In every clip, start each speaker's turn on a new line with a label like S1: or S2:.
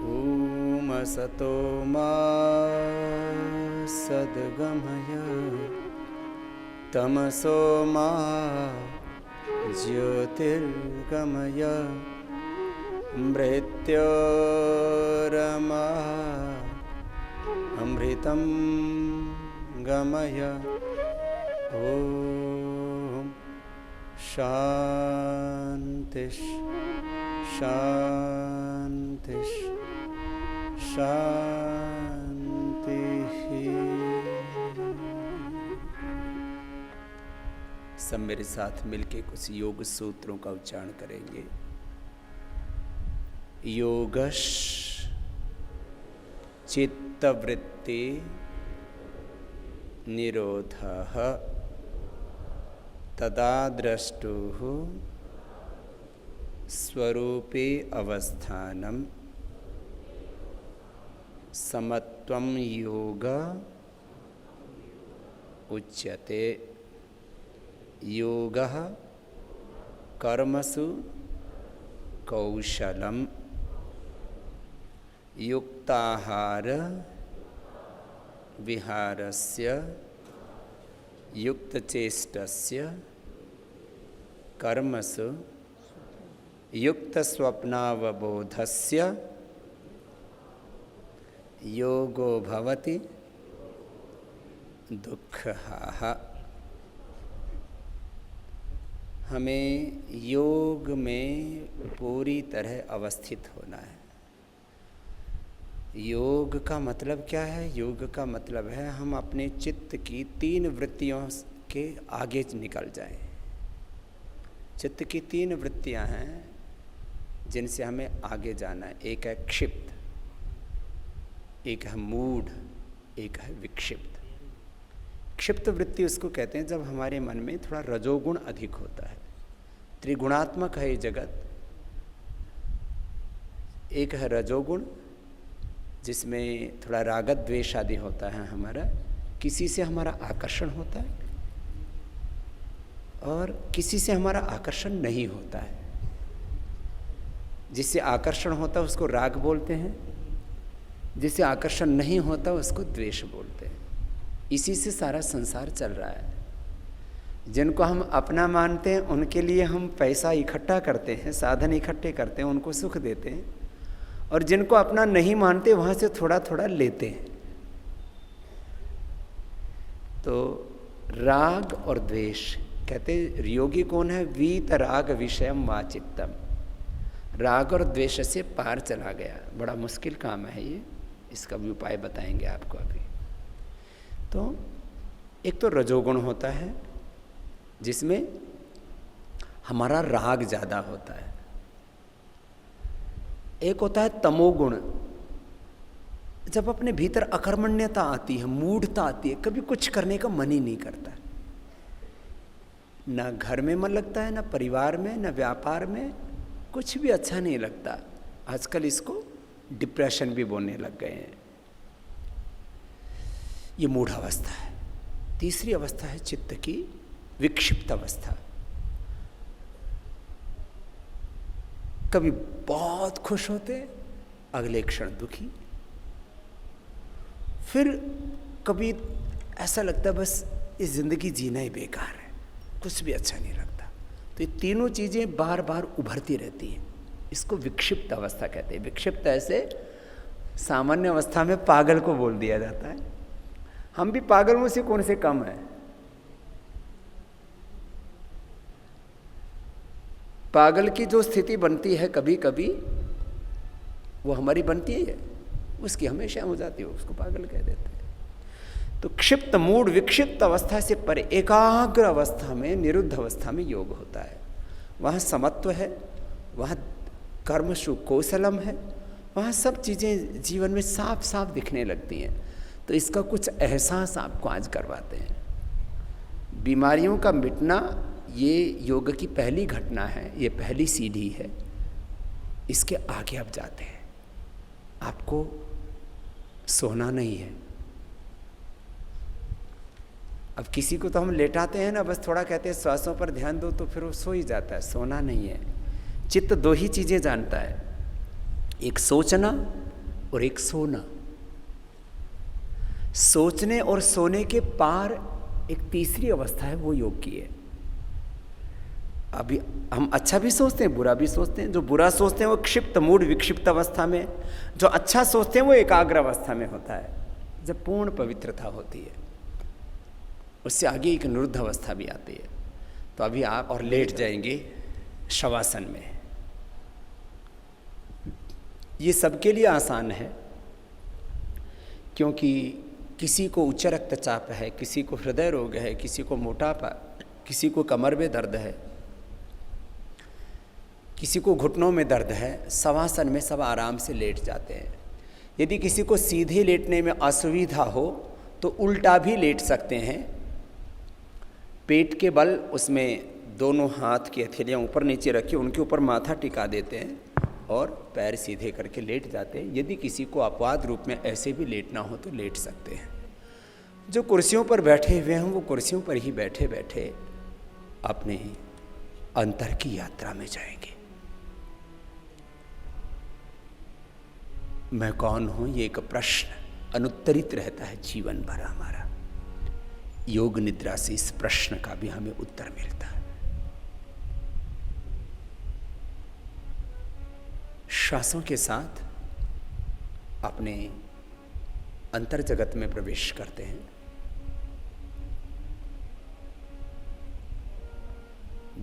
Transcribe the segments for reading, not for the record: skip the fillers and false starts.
S1: ॐ असतो मा सद्गमय तमसो मा ज्योतिर्गमय मृत्योर्मा अमृतं गमय। ॐ शान्ति शांति शांति। सब मेरे साथ मिलके कुछ योग सूत्रों का उच्चारण करेंगे। योगश चित्तवृत्ति निरोधः तदा द्रष्टुः स्वरूपे अवस्थानम समत्वं योग उच्यते। योगः कर्मसु कौशलम युक्ताहार विहारस्य युक्तचेष्टस्य कर्मसु युक्त स्वप्नावबोधस्य योगो भवति दुःखः। हमें योग में पूरी तरह अवस्थित होना है। योग का मतलब क्या है? योग का मतलब है हम अपने चित्त की 3 वृत्तियों के आगे निकल जाएं। चित्त की 3 वृत्तियां हैं जिनसे हमें आगे जाना है। एक है क्षिप्त, एक है मूढ़, एक है विक्षिप्त। क्षिप्त वृत्ति उसको कहते हैं जब हमारे मन में थोड़ा रजोगुण अधिक होता है। त्रिगुणात्मक है ये जगत। एक है रजोगुण जिसमें थोड़ा रागत द्वेष आदि होता है हमारा, किसी से हमारा आकर्षण होता है और किसी से हमारा आकर्षण नहीं होता है। जिससे आकर्षण होता है उसको राग बोलते हैं, जिससे आकर्षण नहीं होता उसको द्वेष बोलते हैं। इसी से सारा संसार चल रहा है। जिनको हम अपना मानते हैं उनके लिए हम पैसा इकट्ठा करते हैं, साधन इकट्ठे करते हैं, उनको सुख देते हैं, और जिनको अपना नहीं मानते वहाँ से थोड़ा थोड़ा लेते हैं। तो राग और द्वेष कहते योगी कौन है? वीत राग विषयम वाचित्तम। राग और द्वेष से पार चला गया। बड़ा मुश्किल काम है ये, इसका भी उपाय बताएंगे आपको अभी। तो एक तो रजोगुण होता है जिसमें हमारा राग ज़्यादा होता है। एक होता है तमोगुण, जब अपने भीतर अकर्मण्यता आती है, मूढ़ता आती है, कभी कुछ करने का मन ही नहीं करता। ना घर में मन लगता है, ना परिवार में, ना व्यापार में, कुछ भी अच्छा नहीं लगता। आजकल इसको डिप्रेशन भी बोलने लग गए हैं। ये मूढ़ अवस्था है। तीसरी अवस्था है चित्त की विक्षिप्त अवस्था। कभी बहुत खुश होते, अगले क्षण दुखी। फिर कभी ऐसा लगता है बस ये ज़िंदगी जीना ही बेकार है, कुछ भी अच्छा नहीं लगता। तो ये तीनों चीज़ें बार बार उभरती रहती हैं। इसको विक्षिप्त अवस्था कहते हैं। विक्षिप्त ऐसे सामान्य अवस्था में पागल को बोल दिया जाता है। हम भी पागलों से कौन से कम है? पागल की जो स्थिति बनती है कभी कभी, वो हमारी बनती है, उसकी हमेशा हो जाती है, उसको पागल कह देते हैं। तो क्षिप्त मूड विक्षिप्त अवस्था से परे एकाग्र अवस्था में, निरुद्ध अवस्था में योग होता है। वहाँ समत्व है, वहाँ कर्म सुकौशलम है, वहाँ सब चीज़ें जीवन में साफ साफ दिखने लगती हैं। तो इसका कुछ एहसास आपको आज करवाते हैं। बीमारियों का मिटना ये योग की पहली घटना है, ये पहली सीढ़ी है। इसके आगे आप जाते हैं। आपको सोना नहीं है। अब किसी को तो हम लेटाते हैं ना, बस थोड़ा कहते हैं श्वासों पर ध्यान दो, तो फिर वो सो ही जाता है। सोना नहीं है। चित्त दो ही चीज़ें जानता है, एक सोचना और एक सोना। सोचने और सोने के पार एक तीसरी अवस्था है, वो योग की है। अभी हम अच्छा भी सोचते हैं, बुरा भी सोचते हैं। जो बुरा सोचते हैं वो क्षिप्त मूड विक्षिप्त अवस्था में, जो अच्छा सोचते हैं वो एकाग्र अवस्था में होता है, जब पूर्ण पवित्रता होती है। उससे आगे एक निरुद्ध अवस्था भी आती है। तो अभी आप और लेट जाएंगे शवासन में। ये सबके लिए आसान है, क्योंकि किसी को उच्च रक्तचाप है, किसी को हृदय रोग है, किसी को मोटापा, किसी को कमर में दर्द है, किसी को घुटनों में दर्द है। शवासन में सब आराम से लेट जाते हैं। यदि किसी को सीधे लेटने में असुविधा हो तो उल्टा भी लेट सकते हैं। पेट के बल उसमें दोनों हाथ की हथेलियाँ ऊपर नीचे रखी, उनके ऊपर माथा टिका देते हैं और पैर सीधे करके लेट जाते हैं। यदि किसी को अपवाद रूप में ऐसे भी लेटना हो तो लेट सकते हैं। जो कुर्सियों पर बैठे हुए हैं वो कुर्सियों पर ही बैठे बैठे अपने अंतर की यात्रा में जाएंगे। मैं कौन हूँ, ये एक प्रश्न अनुत्तरित रहता है जीवन भर हमारा। योग निद्रा से इस प्रश्न का भी हमें उत्तर मिलता है। श्वासों के साथ अपने अंतर जगत में प्रवेश करते हैं।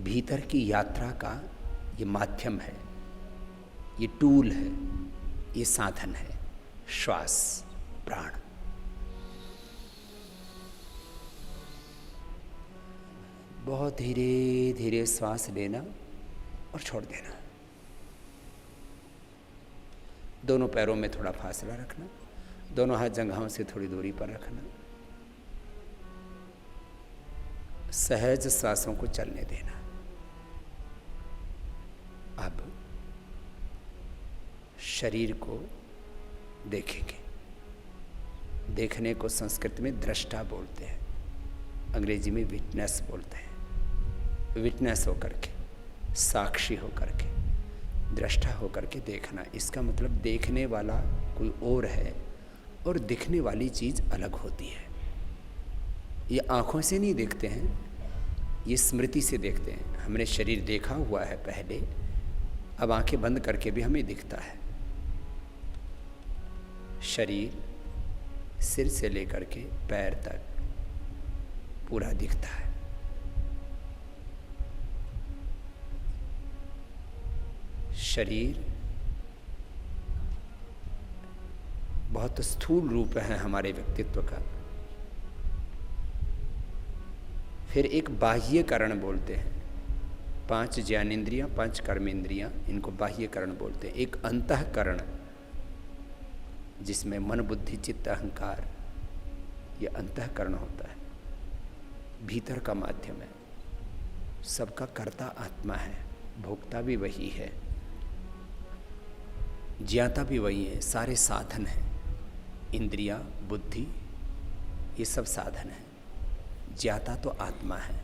S1: भीतर की यात्रा का ये माध्यम है, ये टूल है, ये साधन है, श्वास प्राण। बहुत धीरे धीरे श्वास लेना और छोड़ देना। दोनों पैरों में थोड़ा फासला रखना, दोनों हाथ जंघाओं से थोड़ी दूरी पर रखना। सहज श्वासों को चलने देना। अब शरीर को देखेंगे। देखने को संस्कृत में दृष्टा बोलते हैं, अंग्रेजी में विटनेस बोलते हैं। विटनेस होकर के, साक्षी होकर के, दृष्टा होकर के देखना। इसका मतलब देखने वाला कोई और है और दिखने वाली चीज़ अलग होती है। ये आँखों से नहीं देखते हैं, ये स्मृति से देखते हैं। हमने शरीर देखा हुआ है पहले, अब आंखें बंद करके भी हमें दिखता है। शरीर सिर से लेकर के पैर तक पूरा दिखता है। शरीर बहुत स्थूल रूप है हमारे व्यक्तित्व का। फिर एक बाह्यकरण बोलते हैं। 5 ज्ञानेंद्रियां, 5 कर्मेंद्रियां, इनको बाह्यकरण बोलते हैं। एक अंतःकरण जिसमें मन बुद्धि चित्त अहंकार, ये अंतःकरण होता है। भीतर का माध्यम है। सबका कर्ता आत्मा है, भोक्ता भी वही है, ज्ञाता भी वही है। सारे साधन हैं, इंद्रियां, बुद्धि, ये सब साधन हैं। ज्ञाता तो आत्मा है।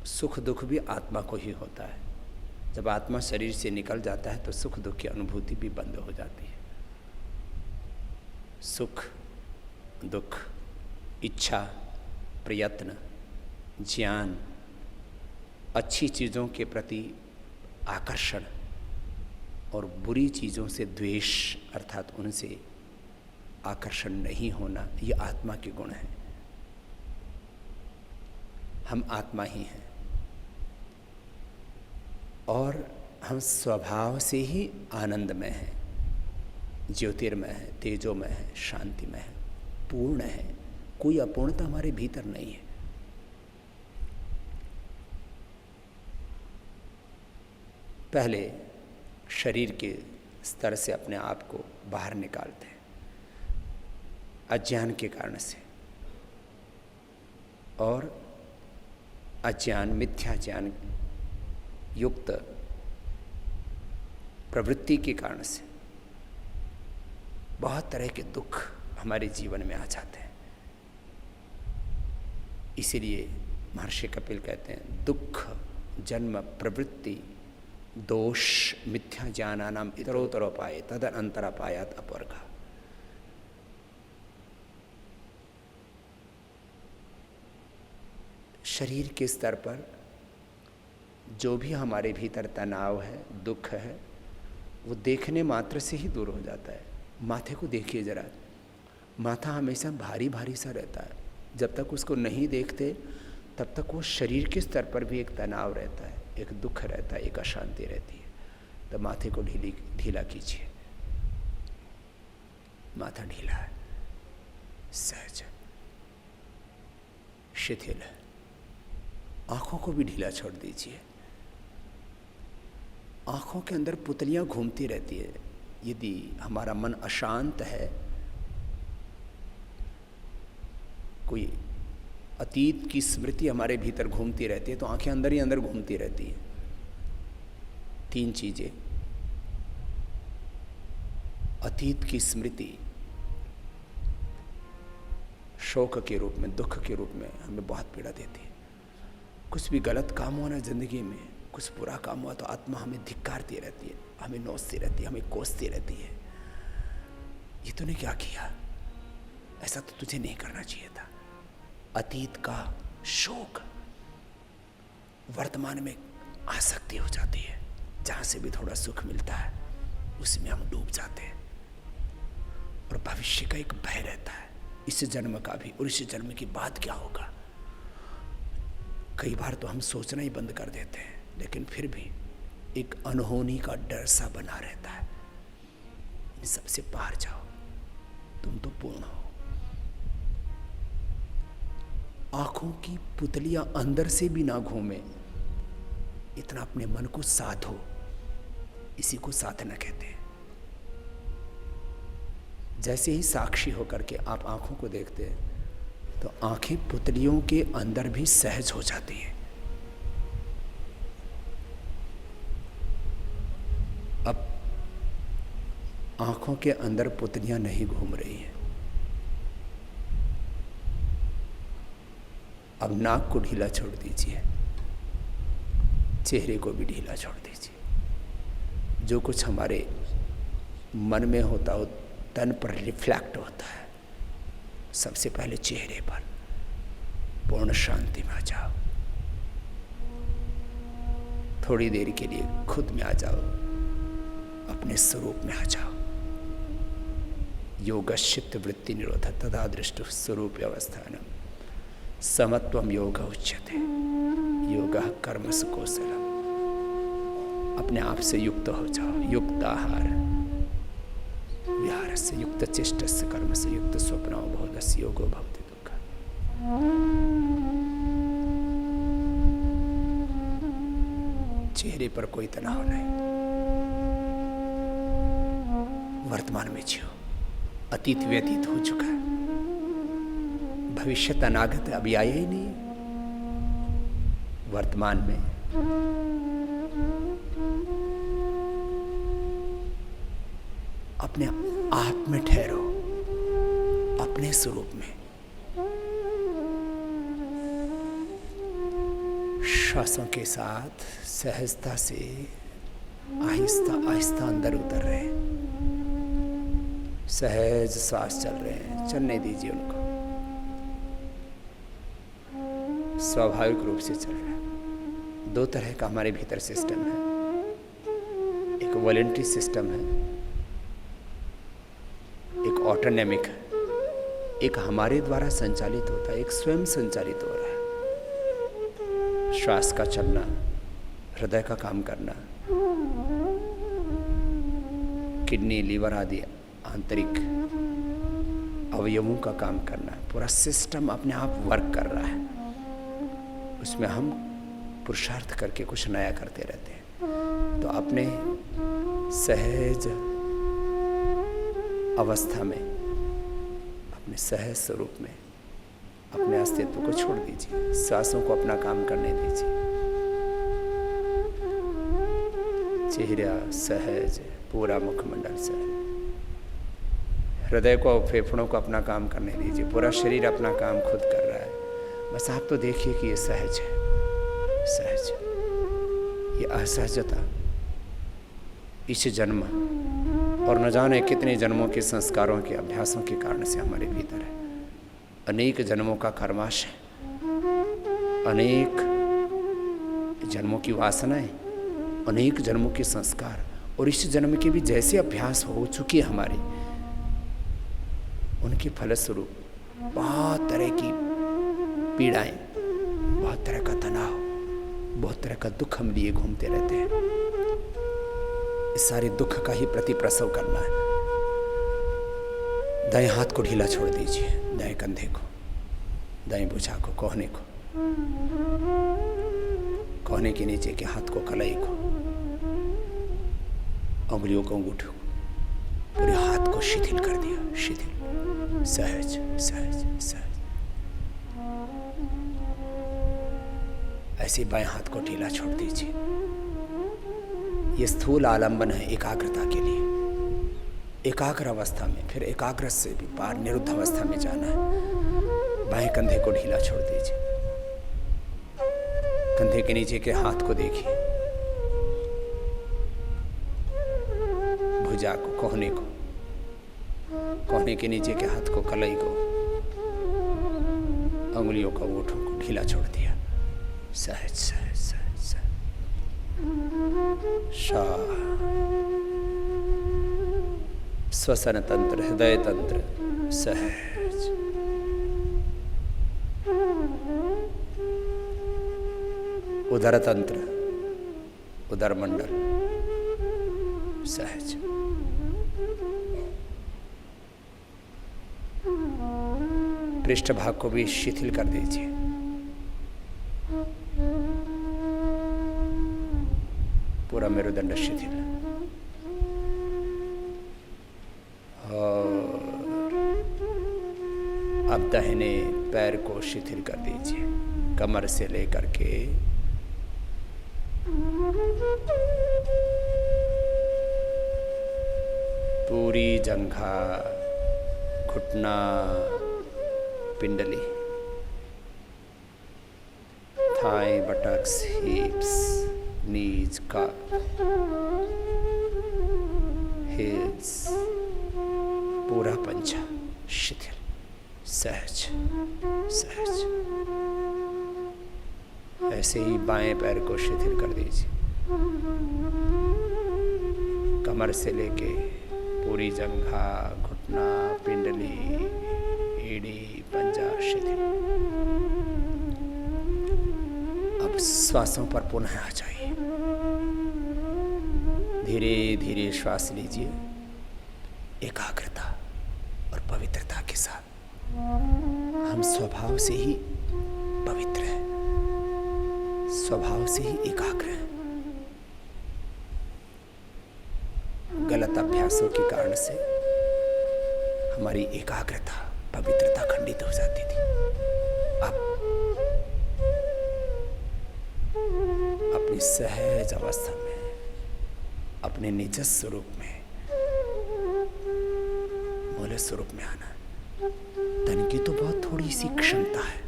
S1: सुख दुख भी आत्मा को ही होता है। जब आत्मा शरीर से निकल जाता है तो सुख दुख की अनुभूति भी बंद हो जाती है। सुख दुख, इच्छा, प्रयत्न, ज्ञान, अच्छी चीज़ों के प्रति आकर्षण और बुरी चीज़ों से द्वेष अर्थात उनसे आकर्षण नहीं होना, ये आत्मा के गुण हैं। हम आत्मा ही हैं और हम स्वभाव से ही आनंदमय हैं, ज्योतिर्मय है, तेजोमय है, शांतिमय है, पूर्ण है। कोई अपूर्णता हमारे भीतर नहीं है। पहले शरीर के स्तर से अपने आप को बाहर निकालते हैं अज्ञान के कारण से, और अज्ञान मिथ्या ज्ञान युक्त प्रवृत्ति के कारण से बहुत तरह के दुख हमारे जीवन में आ जाते हैं। इसीलिए महर्षि कपिल कहते हैं, दुख जन्म प्रवृत्ति दोष मिथ्या ज्ञानानाम इतरोतरोपाय तदनंतरापायात अपवर्ग। शरीर के स्तर पर जो भी हमारे भीतर तनाव है, दुख है, वो देखने मात्र से ही दूर हो जाता है। माथे को देखिए जरा, माथा हमेशा भारी भारी सा रहता है। जब तक उसको नहीं देखते तब तक वो शरीर के स्तर पर भी एक तनाव रहता है, एक दुख रहता है, एक अशांति रहती है। तो माथे को ढीला कीजिए। माथा ढीला है, सहज, शिथिल है। आंखों को भी ढीला छोड़ दीजिए। आंखों के अंदर पुतलियां घूमती रहती है। यदि हमारा मन अशांत है, कोई अतीत की स्मृति हमारे भीतर घूमती रहती है, तो आंखें अंदर ही अंदर घूमती रहती हैं। 3 चीजें, अतीत की स्मृति शोक के रूप में, दुख के रूप में हमें बहुत पीड़ा देती है। कुछ भी गलत काम हुआ ना जिंदगी में, कुछ बुरा काम हुआ तो आत्मा हमें धिक्कारती रहती है, हमें नोचती रहती है, हमें कोसती रहती है। ये तूने क्या किया, ऐसा तो तुझे नहीं करना चाहिए था। अतीत का शोक वर्तमान में आसक्ति हो जाती है। जहां से भी थोड़ा सुख मिलता है उसमें हम डूब जाते हैं, और भविष्य का एक भय रहता है, इस जन्म का भी, और इस जन्म के बाद क्या होगा। कई बार तो हम सोचना ही बंद कर देते हैं, लेकिन फिर भी एक अनहोनी का डर सा बना रहता है। इन सबसे पार जाओ, तुम तो पूर्ण हो। आंखों की पुतलियां अंदर से भी ना घूमे, इतना अपने मन को साधो, इसी को साधना कहते हैं। जैसे ही साक्षी होकर के आप आंखों को देखते हैं तो आंखें पुतलियों के अंदर भी सहज हो जाती हैं। अब आंखों के अंदर पुतलियां नहीं घूम रही हैं। अब नाक को ढीला छोड़ दीजिए, चेहरे को भी ढीला छोड़ दीजिए। जो कुछ हमारे मन में होता हो, तन पर रिफ्लेक्ट होता है, सबसे पहले चेहरे पर। पूर्ण शांति में आ जाओ। थोड़ी देर के लिए खुद में आ जाओ, अपने स्वरूप में आ जाओ। योगश्चित्त वृत्ति निरोध तदा दृष्टु स्वरूप अवस्थानम समत्वम योग उच्यते। योगः कर्मसु कौशलम। अपने आप से युक्त हो जाओ। युक्त आहार विहार से युक्त चेष्ट से कर्म से युक्त स्वप्नो बोधस्य योगो भवति दुःख। चेहरे पर कोई तनाव नहीं, वर्तमान में जियो। अतीत व्यतीत हो चुका है, भविष्य अनागत अभी आया ही नहीं। वर्तमान में अपने आप में ठहरो, अपने स्वरूप में श्वासों के साथ सहजता से आहिस्ता आहिस्ता अंदर उतर रहे हैं। सहज श्वास चल रहे हैं, चलने दीजिए उनको, स्वाभाविक रूप से चल रहा है। दो तरह का हमारे भीतर सिस्टम है, एक वॉलंटरी सिस्टम है, एक ऑटोनॉमिक है। एक हमारे द्वारा संचालित होता है, एक स्वयं संचालित हो रहा है। श्वास का चलना, हृदय का काम करना, किडनी, लीवर आदि आंतरिक अवयवों का काम करना, पूरा सिस्टम अपने आप वर्क कर रहा है। उसमें हम पुरुषार्थ करके कुछ नया करते रहते हैं। तो अपने सहज अवस्था में, अपने सहज स्वरूप में अपने अस्तित्व को छोड़ दीजिए, सांसों को अपना काम करने दीजिए। चेहरा सहज, पूरा मुखमंडल सहज, हृदय को, फेफड़ों को अपना काम करने दीजिए, पूरा शरीर अपना काम खुद कर रहा है। बस आप तो देखिए कि ये सहज है, सहज। ये असहजता इस जन्म और न जाने कितने जन्मों के संस्कारों के अभ्यासों के कारण से हमारे भीतर है। अनेक जन्मों का कर्माश है, अनेक जन्मों की वासनाएं, अनेक जन्मों के संस्कार, और इस जन्म के भी जैसे अभ्यास हो चुकी है हमारी, उनके फलस्वरूप बहुत तरह की पीड़ाएं, बहुत तरह का तनाव, बहुत तरह का दुख हम लिए घूमते रहते हैं। इस सारे दुख का ही प्रतिप्रसव करना है। दाएं हाथ को ढीला छोड़ दीजिए, दाएं कंधे को, दाएं भुजा को, कोहने को, कोहने के नीचे के हाथ को, कलाई को, उंगलियों को, अंगूठे को, पूरे हाथ को शिथिल कर दिया, शिथिल, सहज सहज सहज। ऐसे बाएं हाथ को ढीला छोड़ दीजिए। ये स्थूल आलंबन है एकाग्रता के लिए। एकाग्र अवस्था में फिर एकाग्र से भी पार निरुद्ध अवस्था में जाना है। बाएं कंधे को ढीला छोड़ दीजिए, कंधे के नीचे के हाथ को देखिए, भुजा को, कोहने को, कोहने के नीचे के हाथ को, कलाई को, अंगुलियों को, अंगूठों को ढीला छोड़ दिया। सहज सहज सहज सहज। श्वसन तंत्र, हृदय तंत्र सहज। उदर तंत्र, उदर मंडल सहज। पृष्ठभाग को भी शिथिल कर दीजिए। पूरा मेरुदंड शिथिल। और अब दाहिने पैर को शिथिल कर दीजिए, कमर से लेकर के पूरी जंघा, घुटना, पिंडली, थाई, बटक्स, हिप्स, नीज, काफ, हिल्स, पूरा पंजा शिथिल, सहज सहज। ऐसे ही बाएं पैर को शिथिल कर दीजिए, कमर से लेके पूरी जंघा, घुटना, पिंडली, एड़ी, पंजा शिथिल। अब श्वासों पर पुनः आ जाइए। धीरे धीरे श्वास लीजिए, एकाग्रता और पवित्रता के साथ। हम स्वभाव से ही पवित्र हैं, स्वभाव से ही एकाग्र हैं। गलत अभ्यासों के कारण से हमारी एकाग्रता, पवित्रता खंडित हो जाती थी। अब अपनी सहज अवस्था में, अपने निज स्वरूप में, मूल स्वरूप में आना। तन की तो बहुत थोड़ी सी क्षमता है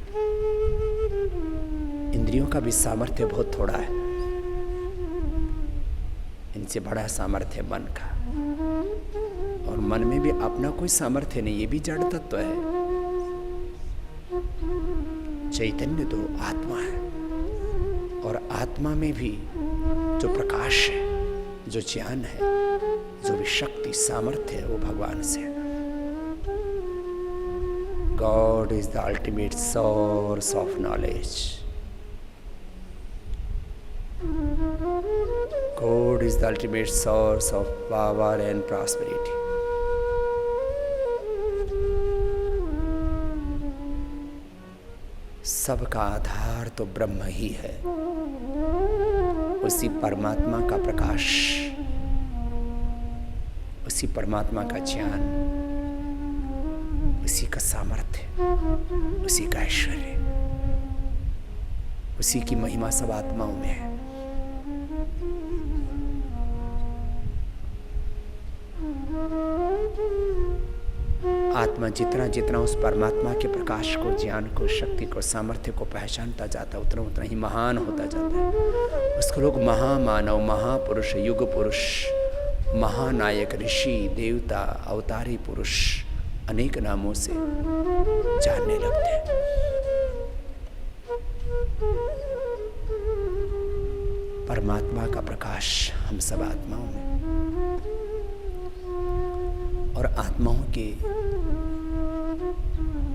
S1: इन इंद्रियों का भी सामर्थ्य बहुत थोड़ा है, इनसे बड़ा सामर्थ्य मन का। और मन में भी अपना कोई सामर्थ्य नहीं, ये भी जड़ तत्व है। चैतन्य तो आत्मा है, और आत्मा में भी जो प्रकाश है, जो ज्ञान है, जो भी शक्ति सामर्थ्य है, वो भगवान से है। God is the ultimate source of knowledge. God is the ultimate source of power and prosperity. सबका आधार तो ब्रह्म ही है, उसी परमात्मा का प्रकाश, उसी परमात्मा का ज्ञान, उसी का सामर्थ्य, उसी का ऐश्वर्य, उसी की महिमा सब आत्माओं में है। आत्मा जितना जितना उस परमात्मा के प्रकाश को, ज्ञान को, शक्ति को, सामर्थ्य को पहचानता जाता है, उतना उतना ही महान होता जाता है। उसको लोग महामानव, महापुरुष, युग पुरुष, महानायक, ऋषि, देवता, अवतारी पुरुष अनेक नामों से जानने लगते हैं। परमात्मा का प्रकाश हम सब आत्माओं में, और आत्माओं के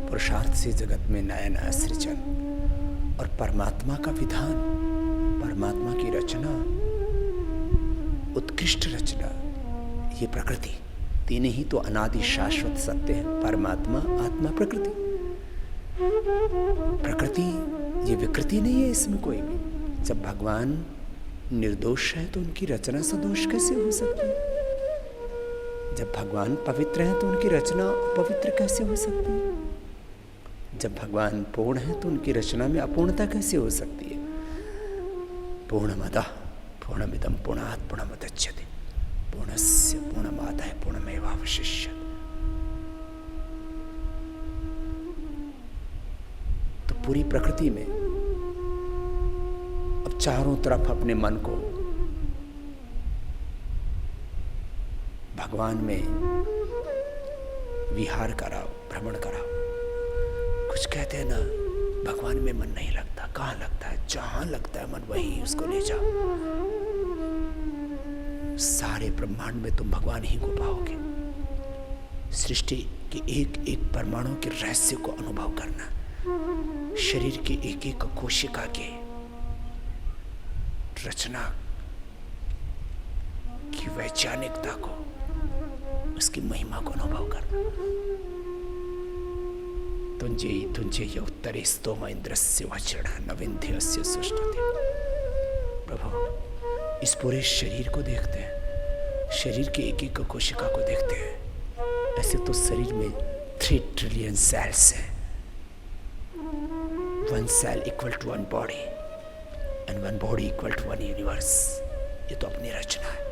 S1: पुरुषार्थ से जगत में नया नया सृजन, और परमात्मा का विधान, परमात्मा की रचना, उत्कृष्ट रचना, ये प्रकृति, तीनों ही तो अनादि शाश्वत सत्य है। परमात्मा, आत्मा, प्रकृति। प्रकृति ये विकृति नहीं है इसमें कोई भी। जब भगवान निर्दोष है तो उनकी रचना सदोष कैसे हो सकती है? जब भगवान पवित्र हैं तो उनकी रचना अपवित्र कैसे हो सकती है? जब भगवान पूर्ण है तो उनकी रचना में अपूर्णता कैसे हो सकती है? पूर्णमदः पूर्णमिदं पूर्णात् पूर्णमुदच्यते पूर्णस्य पूर्णमादाय पूर्णमेवावशिष्यते। तो पूरी प्रकृति में अब चारों तरफ अपने मन को भगवान में विहार कराओ, भ्रमण कराओ। कुछ कहते हैं ना, भगवान में मन नहीं लगता। कहाँ लगता है? जहां लगता है मन वहीं उसको ले जाओ। सारे ब्रह्मांड में तुम भगवान ही को पाओगे। सृष्टि के एक एक परमाणु के रहस्य को अनुभव करना, शरीर के एक एक कोशिका के रचना की वैज्ञानिकता को, उसकी महिमा को अनुभव करना। तुंजे ये उत्तरे स्तोम इंद्रस्य वज्रण नविंध्यस्य सुष्ठुते। प्रभु, इस पूरे शरीर को देखते हैं, शरीर के एक एक कोशिका को देखते हैं। ऐसे तो शरीर में 3 ट्रिलियन सेल्स हैं। 1 cell equal to 1 body and 1 body equal to 1 universe. ये तो अपनी रचना है।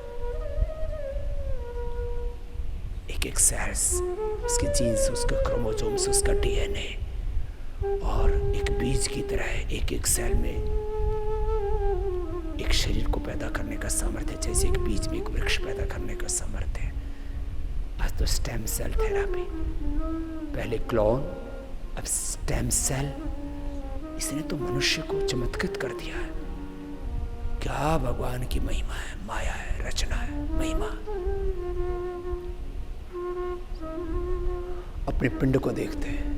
S1: एक एक सेल्स, उसके जीन्स, उसका क्रोमोसोम्स, उसका डीएनए, और एक बीज की तरह है। एक एक सेल में एक शरीर को पैदा करने का सामर्थ्य, जैसे एक बीज में एक वृक्ष पैदा करने का सामर्थ्य है। आज तो स्टेम सेल थेरापी, पहले क्लोन, अब स्टेम सेल। इसने तो मनुष्य को चमत्कृत कर दिया है। क्या भगवान की महिमा है, माया है, रचना है, महिमा। अपने पिंड को देखते हैं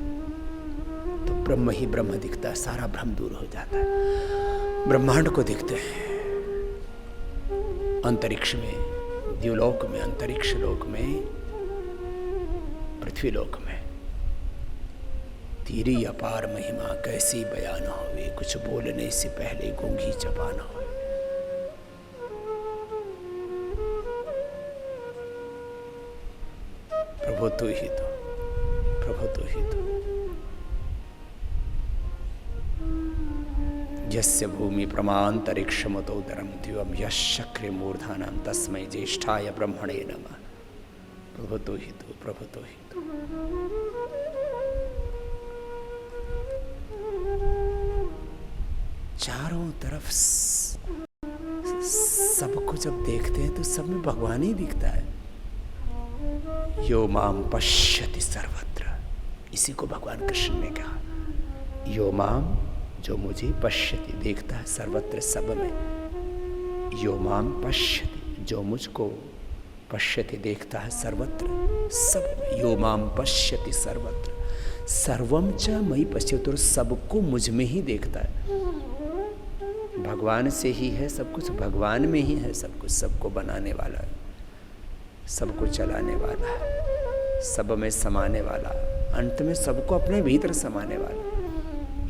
S1: तो ब्रह्म ही ब्रह्म दिखता है, सारा भ्रम दूर हो जाता है। ब्रह्मांड को देखते हैं, अंतरिक्ष में, द्युलोक में, अंतरिक्ष लोक में, पृथ्वी लोक में, तेरी अपार महिमा कैसी बयान होवे, कुछ बोलने से पहले गूंगी जबान होवे। प्रभु तू ही तो, प्रभु तू ही तो। यस्य भूमि प्रमांतरिक्षमतोदरम दिवम यशक्र मूर्धानम तस्मै ज्येष्ठाय ब्रह्मणे नमः। प्रभु तो ही तो, प्रभु तो ही तो। चारों तरफ सबको जब देखते हैं तो सब में भगवान ही दिखता है। यो माम पश्यति सर्वत्र, इसी को भगवान कृष्ण ने कहा। यो माम, जो मुझे पश्यति, देखता है, सर्वत्र, सब में। यो माम पश्यति, जो मुझको पश्यति, देखता है, सर्वत्र, सब। यो माम पश्यति सर्वत्र सर्वम च मयि पश्यति, और सबको मुझ में ही देखता है। भगवान से ही है सब कुछ, भगवान में ही है सब कुछ। सबको बनाने वाला है, सबको चलाने वाला है, सब में समाने वाला, अंत में सबको अपने भीतर समाने वाला।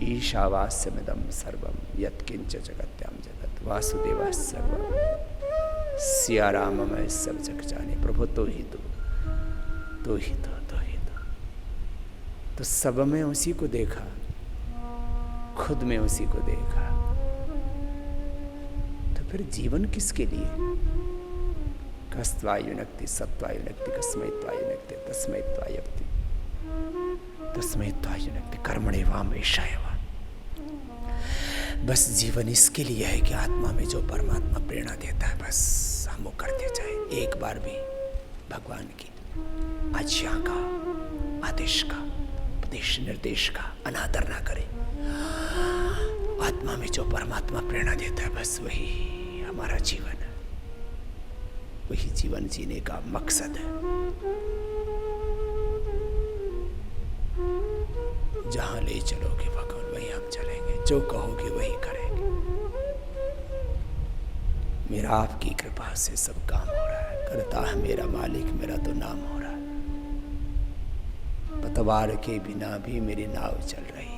S1: ईशावास्यमिदं सर्वम यत्किंच जगत्याम जगत वासुदेव सर्वम। सिया राम मैं सब जग जाने, प्रभु तो ही तो ही तो ही तो सब में उसी को देखा, खुद में उसी को देखा। तो फिर जीवन किसके लिए? कस्त्वायुनक्ति सत्वायुनक्ति कस्मैत्वायुनक्ति तस्मैत्वायक्ति तस्मैत्वायुनक्ति कर्मणेवाम्वेशायवा। बस जीवन इसके लिए है कि आत्मा में जो परमात्मा प्रेरणा देता है, बस हम वो करते जाए। एक बार भी भगवान की आज्ञा का, आदेश का, उपदेश निर्देश का अनादर ना करें। आत्मा में जो परमात्मा प्रेरणा देता है, बस वही हमारा जीवन है, वही जीवन जीने का मकसद है। जहां ले चलोगे भगवान, वही हम चलेंगे, जो कहोगे वही करेंगे। मेरा आपकी कृपा से सब काम हो रहा है, करता है मेरा मालिक, मेरा तो नाम हो रहा है। पतवार के बिना भी मेरी नाव चल रही है।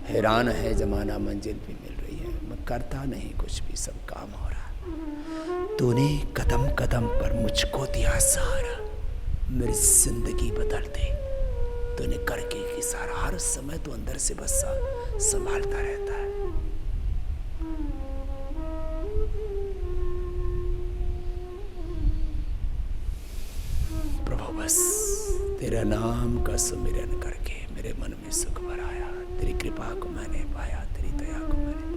S1: हैरान है जमाना, मंजिल भी मिल रही है, मैं करता नहीं कुछ भी, सब काम हो रहा है। तूने कदम कदम पर मुझको दिया सहारा, मेरी जिंदगी बदल दे। तूने करके कि सारा, हर समय तो अंदर से बस संभालता रहता है। प्रभु बस तेरा नाम का सुमिरन करके मेरे मन में सुख भराया। तेरी कृपा को मैंने पाया, तेरी दया को मैंने